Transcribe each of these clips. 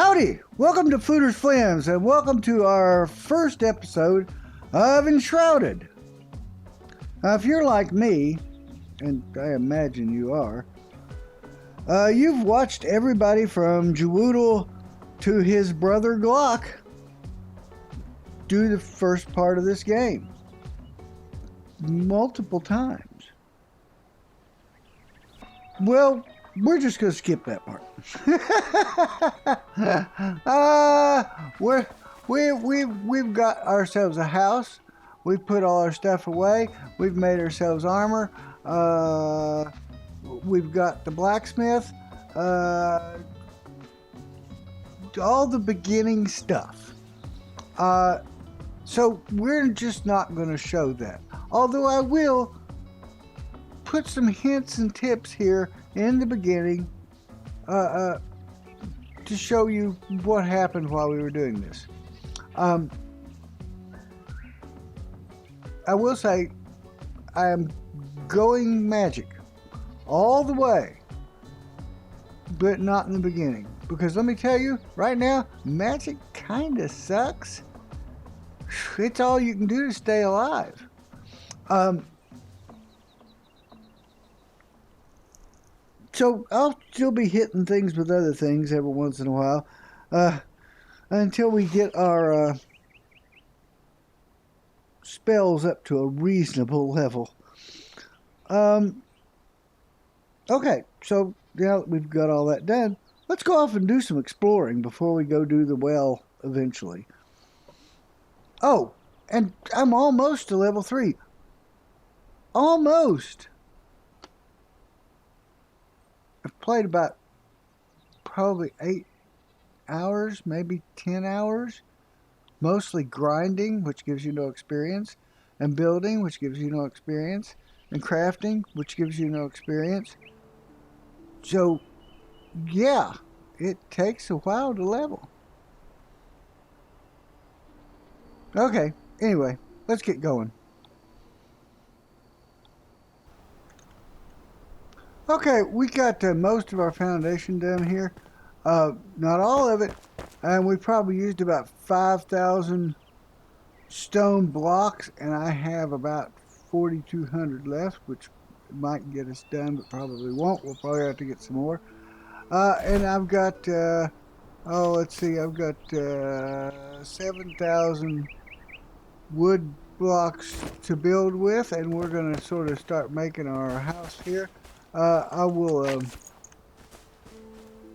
Howdy! Welcome to Fooders Flims, and welcome to our first episode of Enshrouded. Now, if you're like me, and I imagine you are, you've watched everybody from Jawoodle to his brother Glock do the first part of this game multiple times. Well, we're just going to skip that part. We've got ourselves a house. We've put all our stuff away. We've made ourselves armor. We've got the blacksmith. All the beginning stuff. So we're just not going to show that. Although I will put some hints and tips here in the beginning to show you what happened while we were doing this. I will say I am going magic all the way, but not in the beginning, because let me tell you right now, magic kind of sucks. It's all you can do to stay alive. So I'll still be hitting things with other things every once in a while, until we get our spells up to a reasonable level. Okay, so now that we've got all that done, let's go off and do some exploring before we go do the well eventually. Oh, and I'm almost to level 3. Almost. I've played about probably 8 hours, maybe 10 hours. Mostly grinding, which gives you no experience, and building, which gives you no experience, and crafting, which gives you no experience. So, yeah, it takes a while to level. Okay, anyway, let's get going. Okay, we got most of our foundation done here. Not all of it, and we probably used about 5,000 stone blocks, and I have about 4,200 left, which might get us done, but probably won't. We'll probably have to get some more. And I've got, let's see, I've got 7,000 wood blocks to build with, and we're going to sort of start making our house here. I will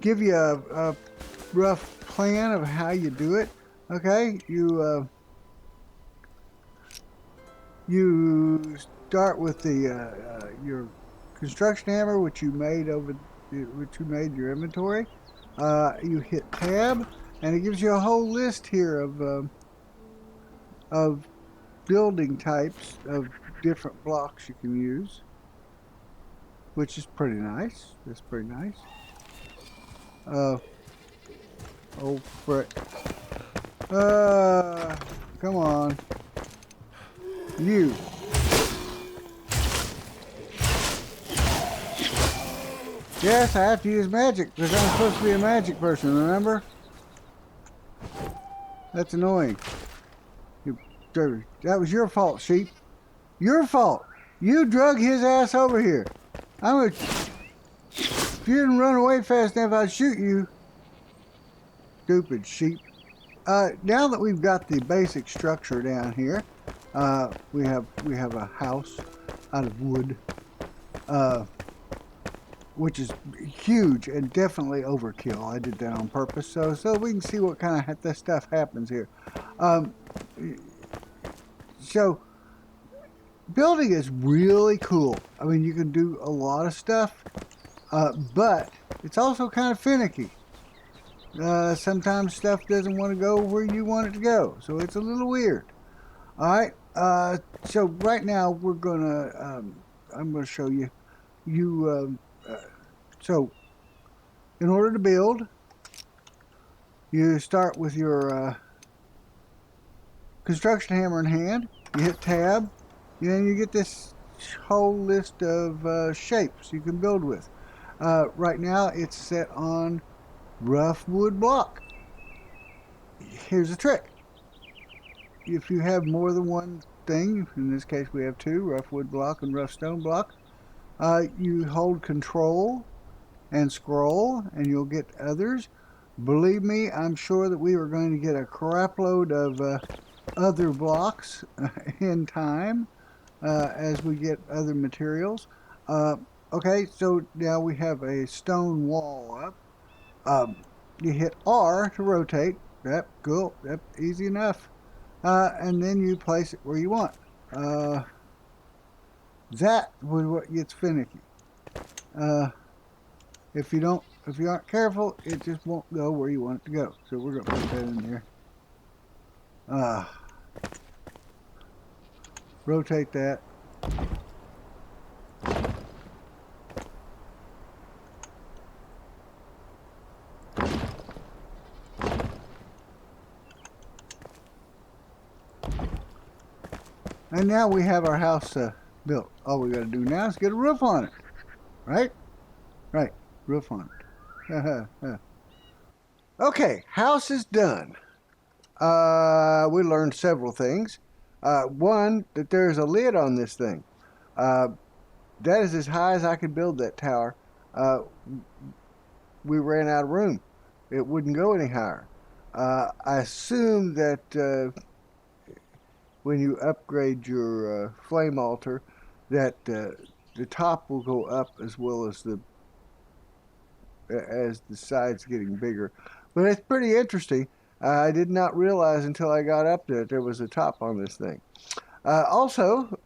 give you a rough plan of how you do it. Okay, you start with the your construction hammer, which you made your inventory. You hit tab, and it gives you a whole list here of building types of different blocks you can use, which is pretty nice. That's pretty nice. Oh frick. Come on. You. Yes, I have to use magic because I'm supposed to be a magic person, remember? That's annoying. That was your fault, sheep. Your fault. You drug his ass over here. If you didn't run away fast enough, I'd shoot you. Stupid sheep. Now that we've got the basic structure down here, we have a house out of wood, which is huge and definitely overkill. I did that on purpose, so we can see what kind of this stuff happens here. So building is really cool. I mean, you can do a lot of stuff, but it's also kind of finicky. Sometimes stuff doesn't want to go where you want it to go, so it's a little weird. All right. So right now we're gonna. I'm gonna show you. So in order to build, you start with your construction hammer in hand. You hit tab, and then you get this whole list of shapes you can build with. Right now it's set on rough wood block. Here's a trick. If you have more than one thing, in this case we have two, rough wood block and rough stone block, you hold control and scroll and you'll get others. Believe me, I'm sure that we are going to get a crap load of other blocks in time as we get other materials. Uh, okay, so now we have a stone wall up. You hit R to rotate. Yep, cool. Yep, easy enough. And then you place it where you want. Uh, that was what gets finicky. Uh, if you aren't careful, it just won't go where you want it to go. So we're gonna put that in there. Uh, rotate that. And now we have our house built. All we got to do now is get a roof on it. Right? Right. Roof on it. Okay, house is done. We learned several things. One, that there's a lid on this thing. Uh, that is as high as I could build that tower. Uh, we ran out of room. It wouldn't go any higher. I assume that when you upgrade your flame altar, that the top will go up as well as the sides getting bigger. But it's pretty interesting. I did not realize until I got up there that there was a top on this thing. Also,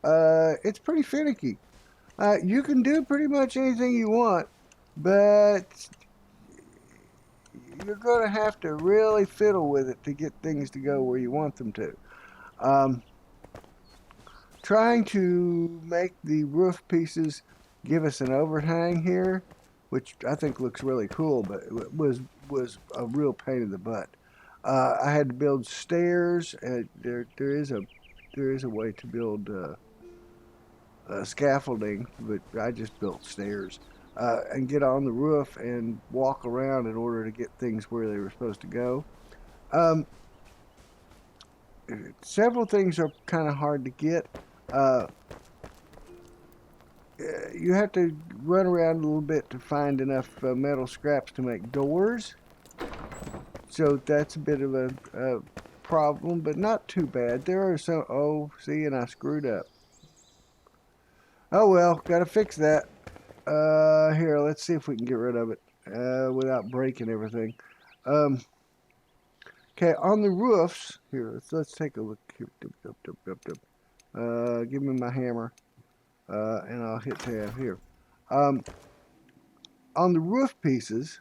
it's pretty finicky. You can do pretty much anything you want, but you're going to have to really fiddle with it to get things to go where you want them to. Um, Trying to make the roof pieces give us an overhang here, which I think looks really cool, but it was a real pain in the butt. I had to build stairs. There is a way to build scaffolding, but I just built stairs and get on the roof and walk around in order to get things where they were supposed to go. Um, Several things are kind of hard to get. Uh, you have to run around a little bit to find enough metal scraps to make doors. So that's a bit of a problem, but not too bad. There are some. Oh, see, and I screwed up. Oh well, gotta fix that. Here, let's see if we can get rid of it without breaking everything. Um, okay, on the roofs, here, let's take a look here. Give me my hammer, and I'll hit tab here. Um, on the roof pieces,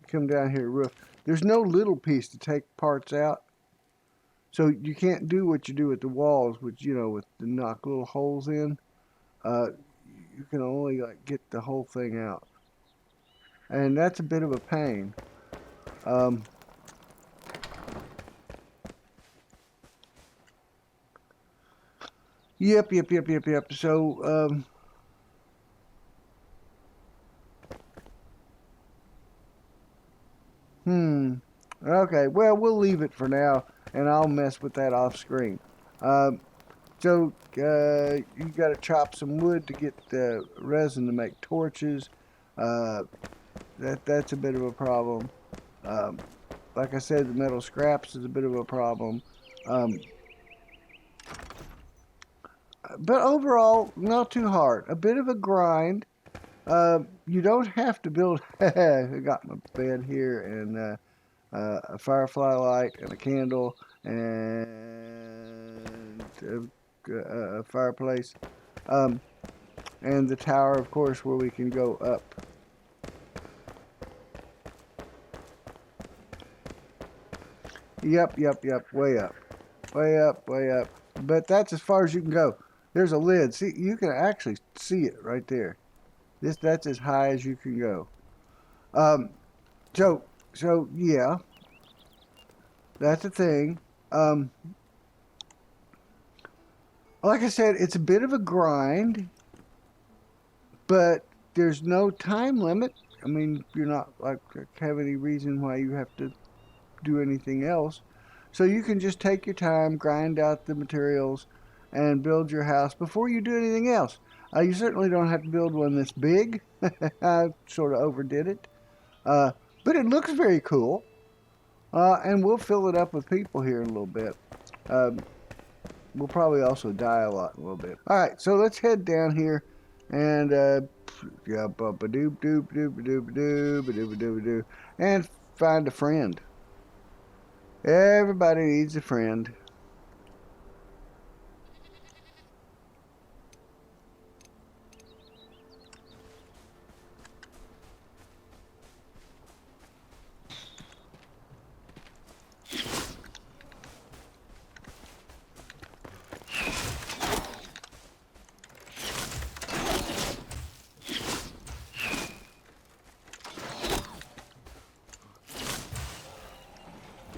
come down here, roof. There's no little piece to take parts out, so you can't do what you do with the walls, which with the knock little holes in. You can only like get the whole thing out, and that's a bit of a pain. Um, yep. So okay, well, we'll leave it for now, and I'll mess with that off screen. Um, so you got to chop some wood to get resin to make torches. Uh, that's a bit of a problem. Um, like I said, the metal scraps is a bit of a problem. Um, but overall, not too hard. A bit of a grind. You don't have to build. I got my bed here and a firefly light and a candle and a fireplace, and the tower, of course, where we can go up. Yep, way up, way up. But that's as far as you can go. There's a lid. See, you can actually see it right there. That's as high as you can go. Um, so yeah, that's a thing. Um, like I said, it's a bit of a grind, but there's no time limit. I mean, you're not like have any reason why you have to do anything else. So you can just take your time, grind out the materials, and build your house before you do anything else. You certainly don't have to build one this big. I sort of overdid it. Uh, but it looks very cool. And we'll fill it up with people here in a little bit. Um, we'll probably also die a lot in a little bit. All right, so let's head down here and yeah, bump a doop doop doop doop doop doop doop doop, and find a friend. Everybody needs a friend.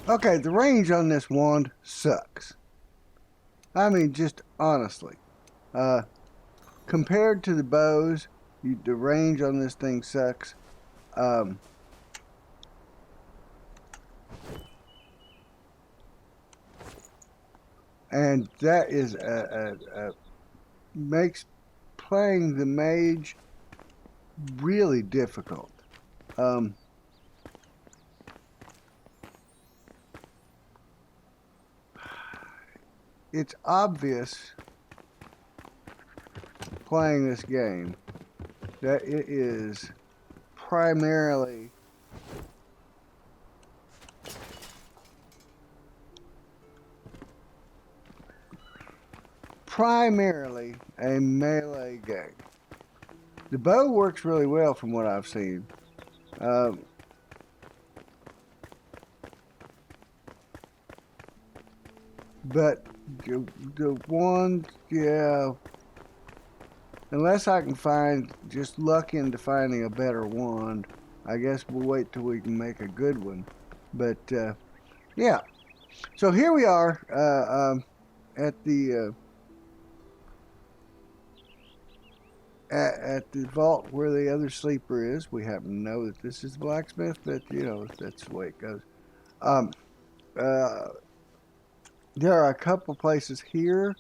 Okay, the range on this wand sucks. I mean, just honestly. Uh, Compared to the bows, the range on this thing sucks. Um, and that is makes playing the mage really difficult. Um, it's obvious playing this game that it is primarily a melee game. The bow works really well from what I've seen. Um, but the one, yeah, unless I can find just luck into finding a better wand, I guess we'll wait till we can make a good one. But yeah, so here we are at the at the vault where the other sleeper is. We happen to know that this is the blacksmith, but you know that's the way it goes. Um, uh, there are a couple places here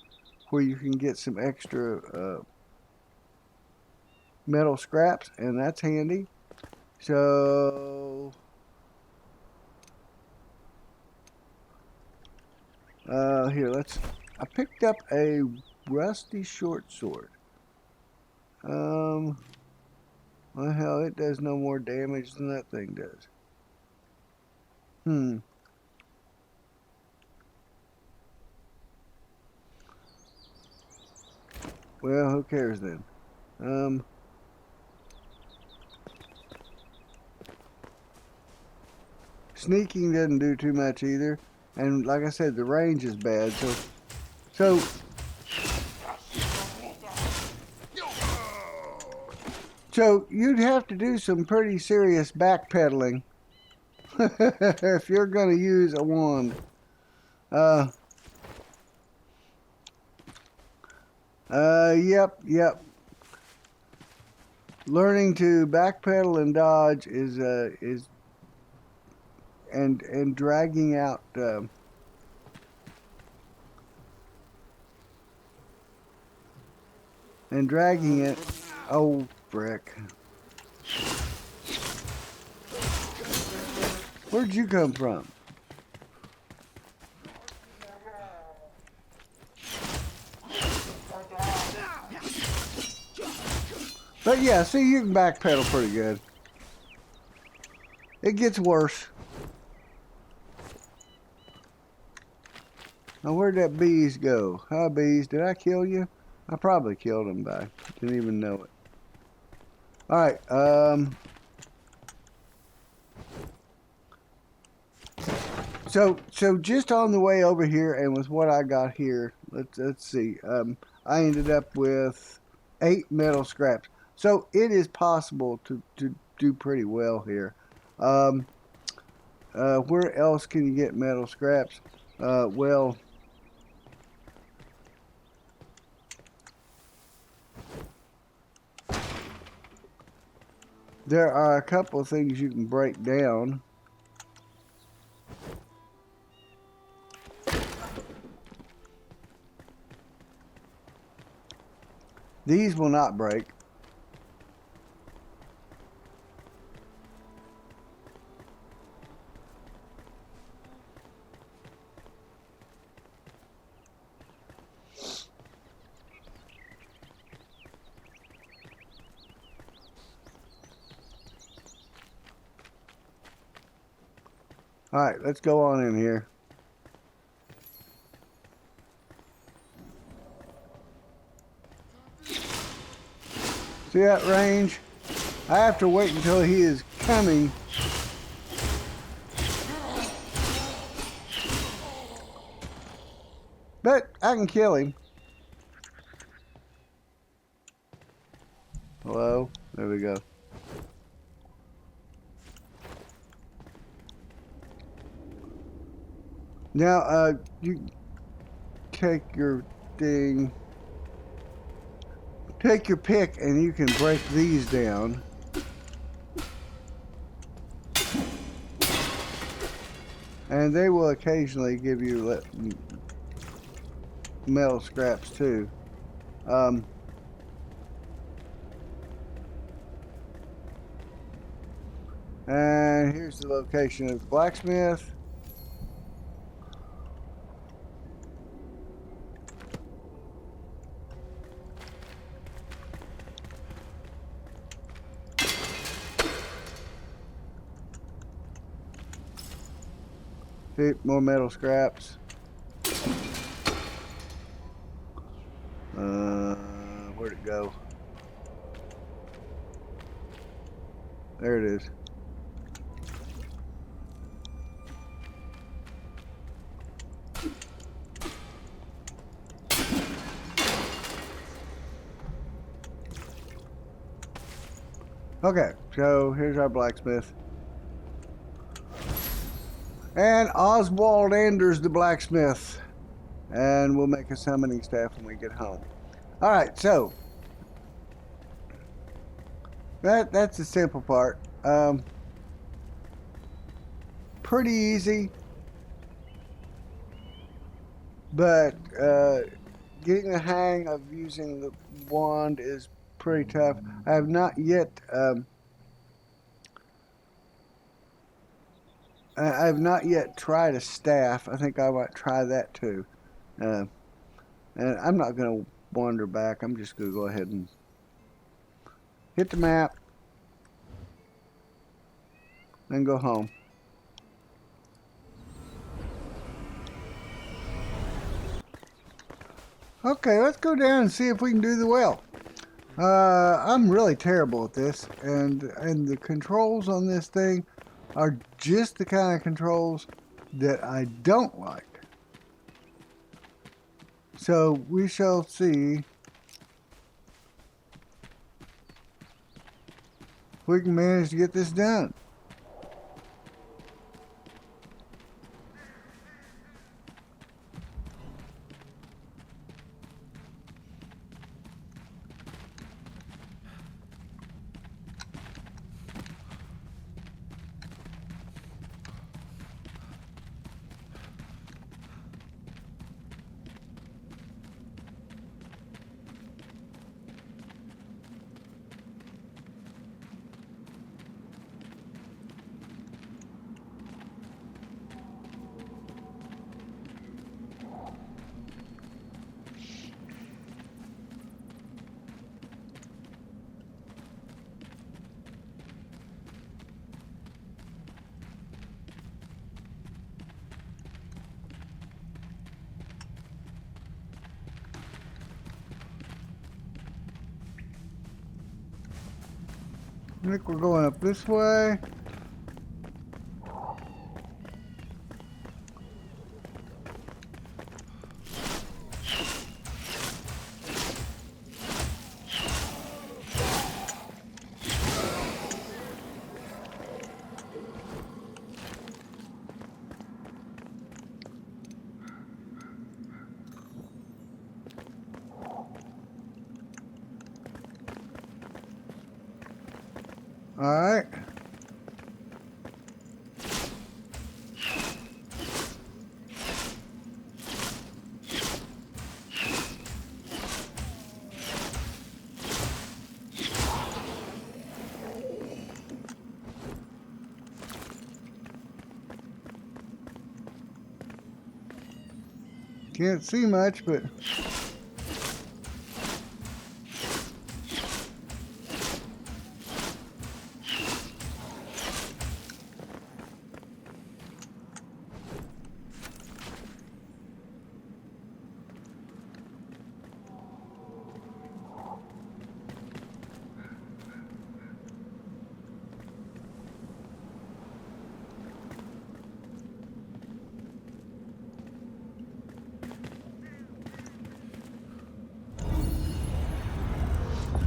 where you can get some extra metal scraps, and that's handy. So here, I picked up a rusty short sword. Well, hell, it does no more damage than that thing does. Well, who cares then? Sneaking doesn't do too much either. And like I said, the range is bad. So you'd have to do some pretty serious backpedaling if you're going to use a wand. Yep. Learning to backpedal and dodge is and dragging out and dragging it. Oh, frick. Where'd you come from? But yeah, see, you can backpedal pretty good. It gets worse. Now, where'd that bees go? Hi, bees. Did I kill you? I probably killed him by. Didn't even know it. All right. So just on the way over here, and with what I got here, let's see. I ended up with 8 metal scraps. So it is possible to do pretty well here. Where else can you get metal scraps? Well, there are a couple of things you can break down. These will not break. All right, let's go on in here. See that range? I have to wait until he is coming. But I can kill him. Hello? There we go. Now, you take your thing, take your pick, and you can break these down. And they will occasionally give you metal scraps too. And here's the location of the blacksmith. See, more metal scraps. Where'd it go? There it is. Okay, so here's our blacksmith. And Oswald Anders the blacksmith. And we'll make a summoning staff when we get home. Alright, so that's the simple part. Pretty easy. But getting the hang of using the wand is pretty tough. I have not yet tried a staff. I think I might try that too. And I'm not going to wander back. I'm just going to go ahead and hit the map and go home. Okay, let's go down and see if we can do the well. I'm really terrible at this, and the controls on this thing are just the kind of controls that I don't like. So we shall see if we can manage to get this done. I think we're going up this way. All right. Can't see much, but...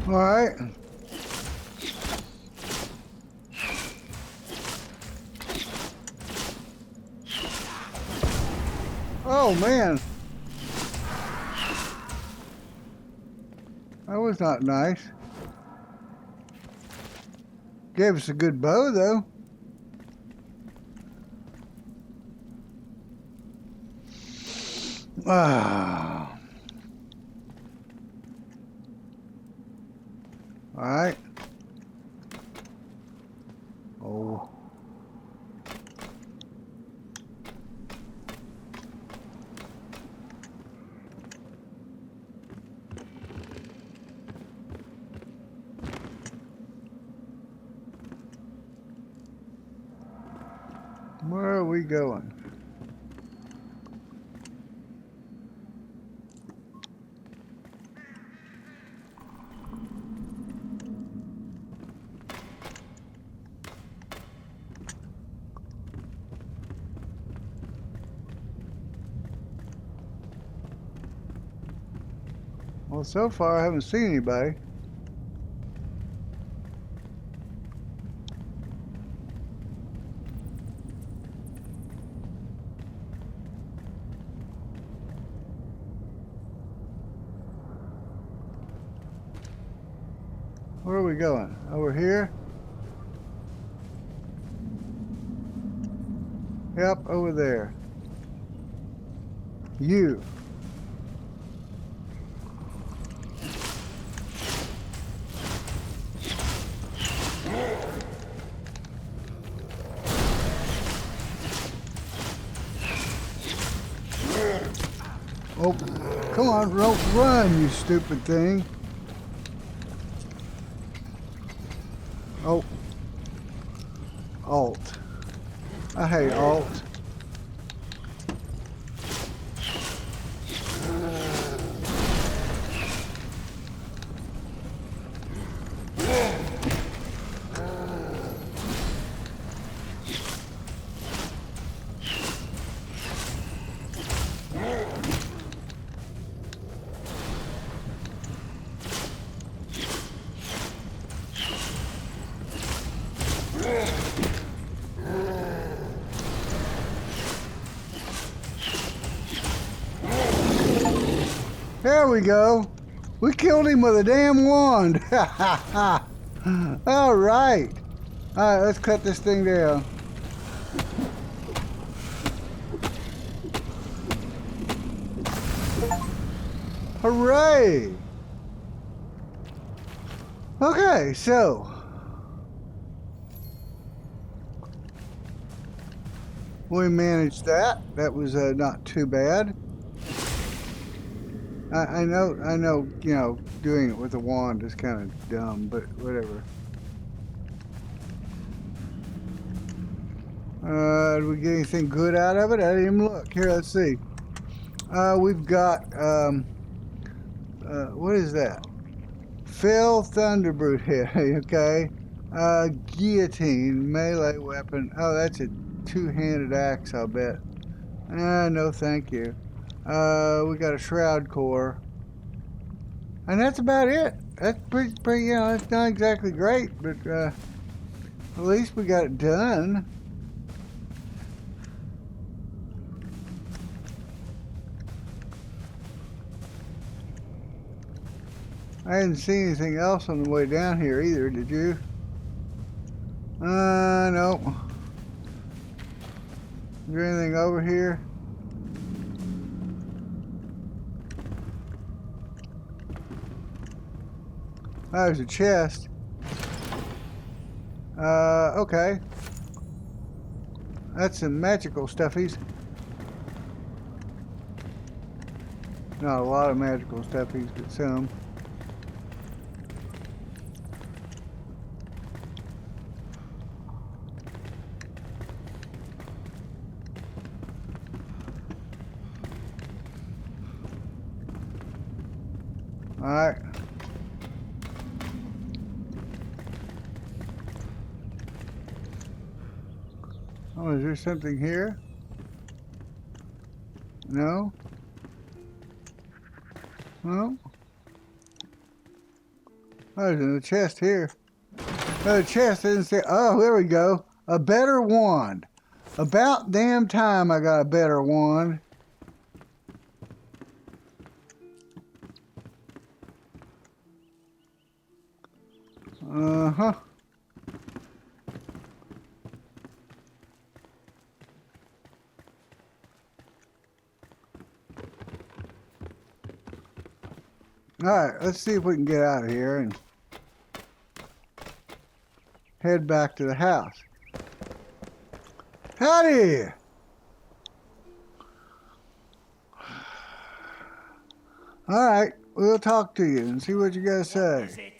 All right. Oh, man. That was not nice. Gave us a good bow, though. Ah. All right. Oh. Where are we going? Well, so far I haven't seen anybody. Where are we going? Over here? Yep, over there. You. Oh, come on, don't run, you stupid thing. Oh. Alt. I hate alt. There we go. We killed him with a damn wand. All right. All right, let's cut this thing down. Hooray! Okay, so we managed that. That was not too bad. I know, you know, doing it with a wand is kind of dumb, but whatever. Did we get anything good out of it? I didn't even look. Here, let's see. We've got, what is that? Fell Thunderbrute here, okay. Guillotine, melee weapon. Oh, that's a two-handed axe, I'll bet. No, thank you. We got a shroud core. And that's about it. That's pretty, you know, it's not exactly great, but, at least we got it done. I didn't see anything else on the way down here either, did you? Nope. Is there anything over here? Oh, there's a chest. Okay. That's some magical stuffies. Not a lot of magical stuffies, but some. Alright. Oh, is there something here? No? No? Oh, there's another chest here. Another chest doesn't say. Oh, there we go. A better wand. About damn time I got a better wand. Uh-huh. Alright, let's see if we can get out of here and head back to the house. Howdy! Alright, we'll talk to you and see what you gotta say.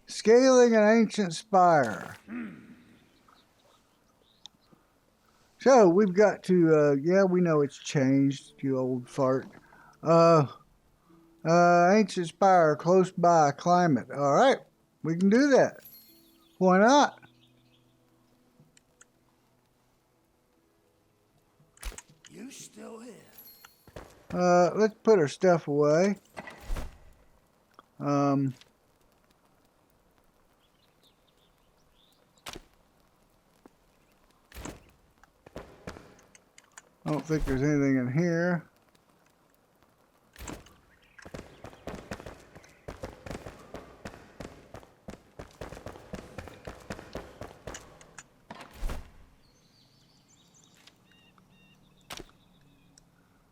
Scaling an ancient spire. So, we've got to, yeah, we know it's changed, you old fart. Ancient spire close by, climate. Alright, we can do that. Why not? You still here? Let's put our stuff away. I don't think there's anything in here.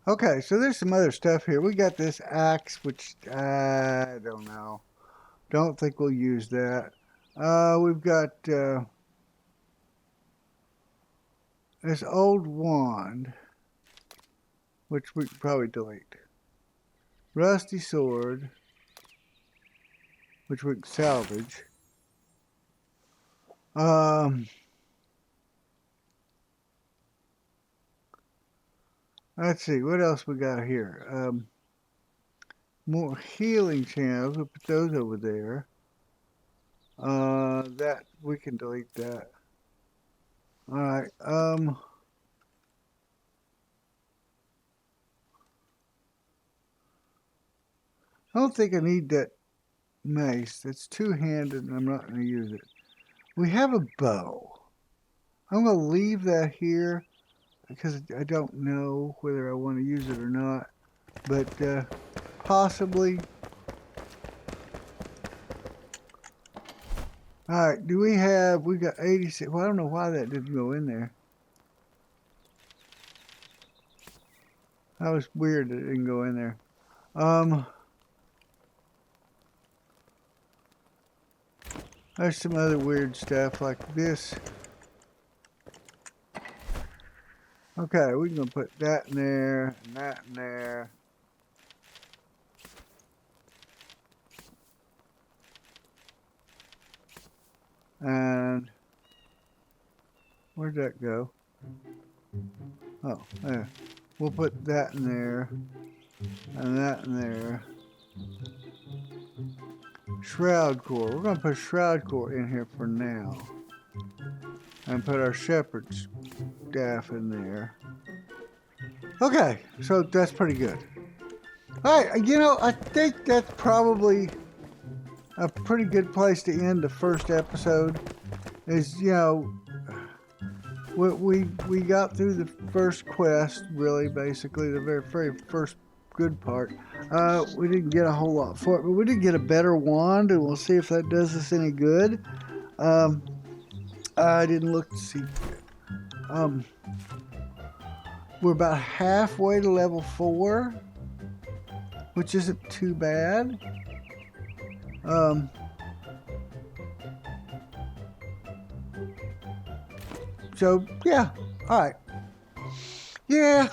Okay, so there's some other stuff here. We got this axe, which I don't know. Don't think we'll use that. We've got this old wand, which we could probably delete. Rusty sword, which we can salvage. Let's see, what else we got here? More healing channels. We'll put those over there. That, we can delete that. Alright, I don't think I need that mace. It's two-handed and I'm not going to use it. We have a bow. I'm going to leave that here because I don't know whether I want to use it or not. But possibly. Alright, do we got 86. Well, I don't know why that didn't go in there. That was weird that it didn't go in there. There's some other weird stuff like this. Okay, we're going to put that in there, and that in there. And where'd that go? Oh, there. We'll put that in there, and that in there. Shroud core. We're going to put shroud core in here for now. And put our shepherd's staff in there. Okay, so that's pretty good. Alright, you know, I think that's probably a pretty good place to end the first episode. Is, you know, we got through the first quest, really, basically, the very first good part. We didn't get a whole lot for it, but we did get a better wand, and we'll see if that does us any good. I didn't look to see. We're about halfway to level 4, which isn't too bad. So, yeah. Alright. Yeah.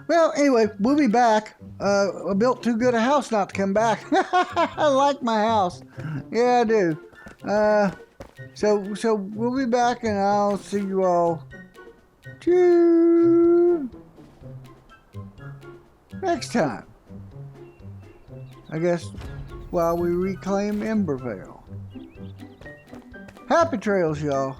Well, anyway, we'll be back. I built too good a house not to come back. I like my house. Yeah, I do. So we'll be back, and I'll see you all next time. I guess while we reclaim Embervale. Happy trails, y'all.